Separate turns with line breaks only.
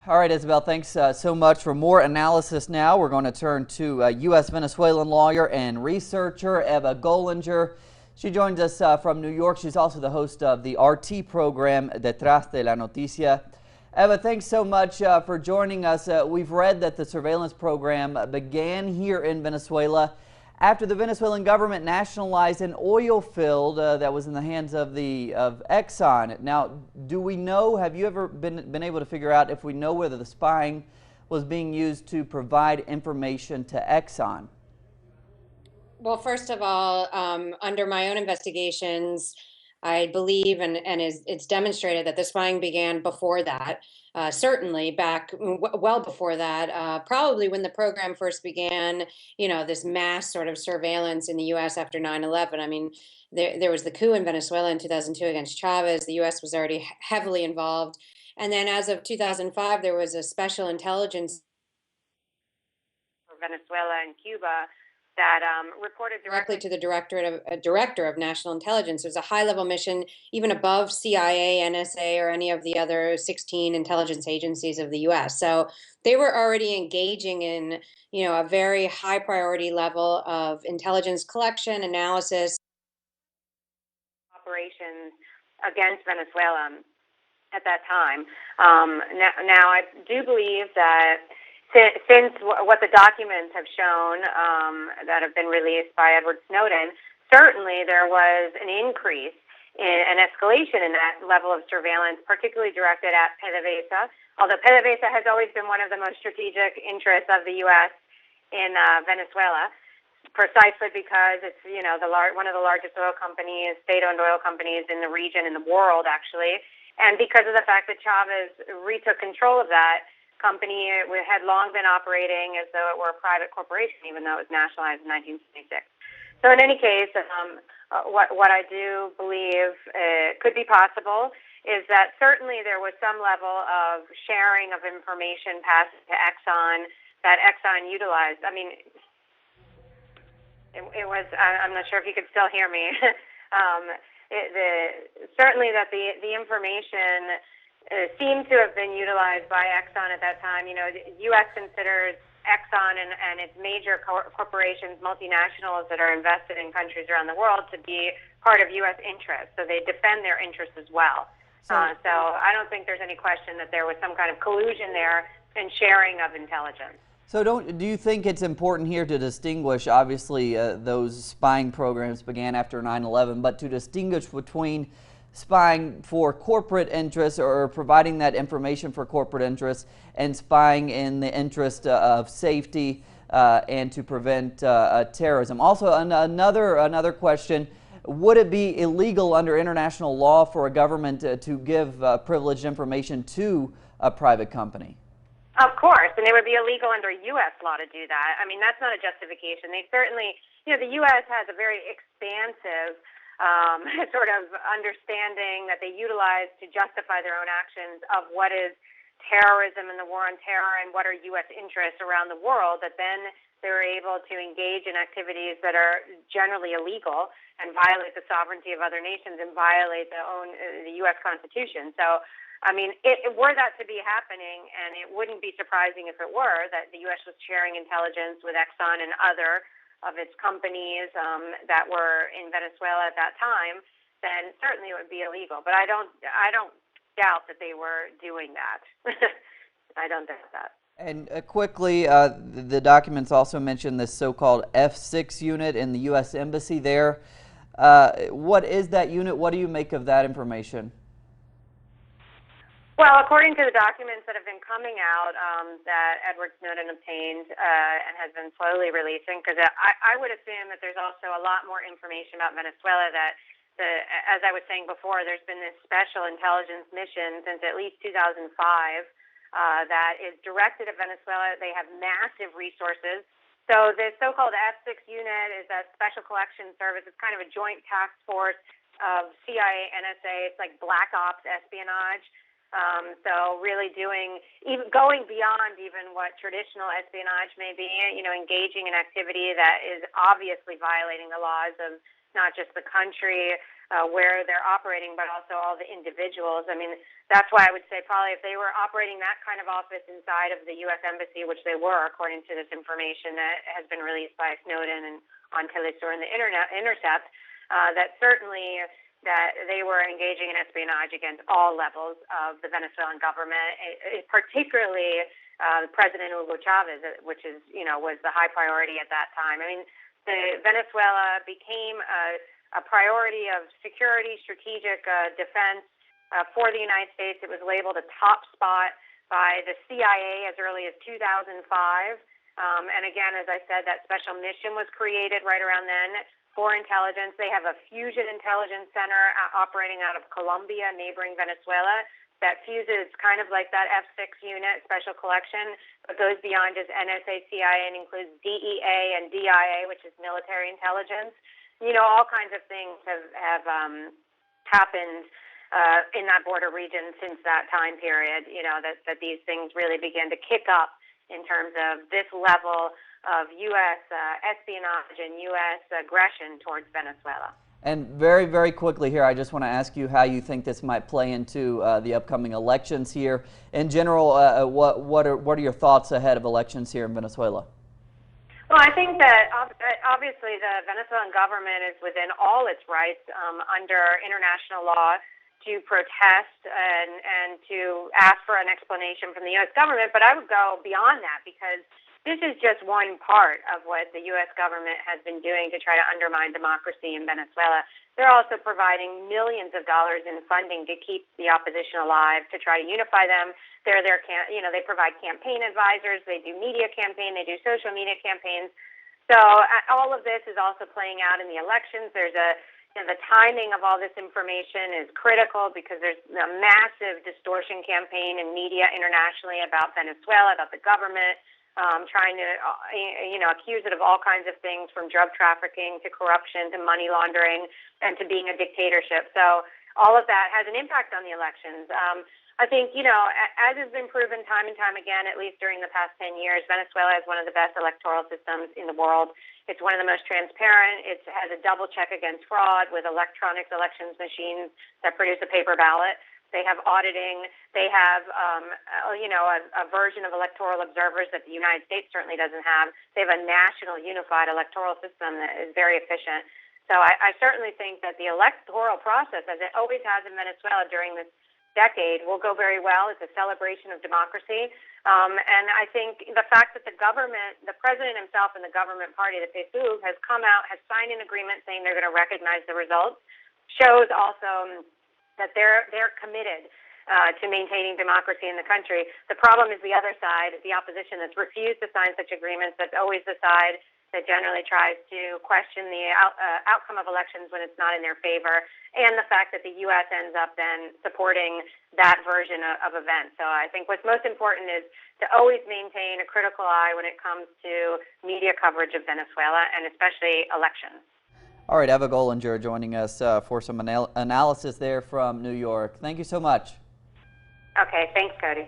All right, Isabel, thanks so much. For more analysis now, we're going to turn to U.S. Venezuelan lawyer and researcher Eva Gollinger. She joins us from New York. She's also the host of the RT program Detrás de la Noticia. Eva, thanks so much for joining us. We've read that the surveillance program began here in Venezuela after the Venezuelan government nationalized an oil field that was in the hands of Exxon. Now, do we know, have you ever been able to figure out if we know whether the spying was being used to provide information to Exxon?
Well, first of all, under my own investigations, I believe it's demonstrated that the spying began before that. Certainly back well before that, probably when the program first began, this mass sort of surveillance in the U.S. after 9/11. I mean, there was the coup in Venezuela in 2002 against Chavez. The U.S. was already heavily involved. And then as of 2005, there was a special intelligence for Venezuela and Cuba that reported directly to the director of national intelligence. It was a high-level mission, even above CIA, NSA, or any of the other 16 intelligence agencies of the U.S. So they were already engaging in, a very high priority level of intelligence collection, analysis, operations against Venezuela at that time. Now I do believe that since what the documents have shown that have been released by Edward Snowden, certainly there was an increase in an escalation in that level of surveillance, particularly directed at PDVSA, although PDVSA has always been one of the most strategic interests of the U.S. in Venezuela, precisely because it's one of the largest oil companies, state-owned oil companies in the region, in the world actually, and because of the fact that Chavez retook control of that company. It had long been operating as though it were a private corporation, even though it was nationalized in 1976. So in any case, what I do believe could be possible is that certainly there was some level of sharing of information passed to Exxon that Exxon utilized. I mean, it was, I'm not sure if you could still hear me. Certainly that the information seemed to have been utilized by Exxon at that time. The U.S. considers Exxon and its major corporations, multinationals that are invested in countries around the world, to be part of U.S. interests. So they defend their interests as well. So I don't think there's any question that there was some kind of collusion there and sharing of intelligence.
So do you think it's important here to distinguish, obviously those spying programs began after 9/11, but to distinguish between spying for corporate interests or providing that information for corporate interests and spying in the interest of safety and to prevent terrorism? Also, another question, would it be illegal under international law for a government to give privileged information to a private company?
Of course, and it would be illegal under U.S. law to do that. I mean, that's not a justification. They certainly, the U.S. has a very expansive sort of understanding that they utilize to justify their own actions of what is terrorism and the war on terror and what are U.S. interests around the world, that then they're able to engage in activities that are generally illegal and violate the sovereignty of other nations and violate the U.S. Constitution. So, I mean, were that to be happening, and it wouldn't be surprising if it were, that the U.S. was sharing intelligence with Exxon and other of its companies that were in Venezuela at that time, then certainly it would be illegal. But I don't doubt that they were doing that. I don't doubt that.
And quickly, the documents also mention this so-called F6 unit in the U.S. Embassy there. What is that unit? What do you make of that information?
Well, according to the documents that have been coming out that Edward Snowden obtained and has been slowly releasing, because I would assume that there's also a lot more information about Venezuela that, as I was saying before, there's been this special intelligence mission since at least 2005 that is directed at Venezuela. They have massive resources. So the so-called F6 unit is a special collection service. It's kind of a joint task force of CIA, NSA. It's like black ops espionage. So really going beyond even what traditional espionage may be, engaging in activity that is obviously violating the laws of not just the country where they're operating, but also all the individuals. I mean, that's why I would say probably if they were operating that kind of office inside of the U.S. Embassy, which they were, according to this information that has been released by Snowden and on Telesur and the Intercept, that certainly that they were engaging in espionage against all levels of the Venezuelan government, particularly President Hugo Chavez, which is, was the high priority at that time. I mean, Venezuela became a priority of security, strategic defense for the United States. It was labeled a top spot by the CIA as early as 2005. And again, as I said, that special mission was created right around then for intelligence. They have a fusion intelligence center operating out of Colombia, neighboring Venezuela, that fuses kind of like that F6 unit, special collection, but goes beyond just NSA, CIA, and includes DEA and DIA, which is military intelligence. All kinds of things have happened in that border region since that time period, that these things really began to kick up in terms of this level of U.S. Espionage and U.S. aggression towards Venezuela.
And very, very quickly here, I just want to ask you how you think this might play into the upcoming elections here. In general, what are your thoughts ahead of elections here in Venezuela?
Well, I think that obviously the Venezuelan government is within all its rights under international law to protest and to ask for an explanation from the U.S. government. But I would go beyond that, because this is just one part of what the U.S. government has been doing to try to undermine democracy in Venezuela. They're also providing millions of dollars in funding to keep the opposition alive, to try to unify them. They provide campaign advisors, they do media campaign, they do social media campaigns. So all of this is also playing out in the elections. There's the timing of all this information is critical, because there's a massive distortion campaign in media internationally about Venezuela, about the government, trying to, accuse it of all kinds of things, from drug trafficking to corruption to money laundering and to being a dictatorship. So all of that has an impact on the elections. I think, as has been proven time and time again, at least during the past 10 years, Venezuela is one of the best electoral systems in the world. It's one of the most transparent. It has a double check against fraud with electronic elections machines that produce a paper ballot. They have auditing. They have, a version of electoral observers that the United States certainly doesn't have. They have a national unified electoral system that is very efficient. So I certainly think that the electoral process, as it always has in Venezuela during this decade, will go very well. It's a celebration of democracy. And I think the fact that the government, the president himself and the government party, the PSUV, has come out, has signed an agreement saying they're going to recognize the results, shows also that they're committed to maintaining democracy in the country. The problem is the other side, the opposition, that's refused to sign such agreements. That's always the side that generally tries to question the outcome of elections when it's not in their favor, and the fact that the U.S. ends up then supporting that version of events. So I think what's most important is to always maintain a critical eye when it comes to media coverage of Venezuela, and especially elections.
All right, Eva Gollinger joining us for some analysis there from New York. Thank you so much.
Okay, thanks, Cody.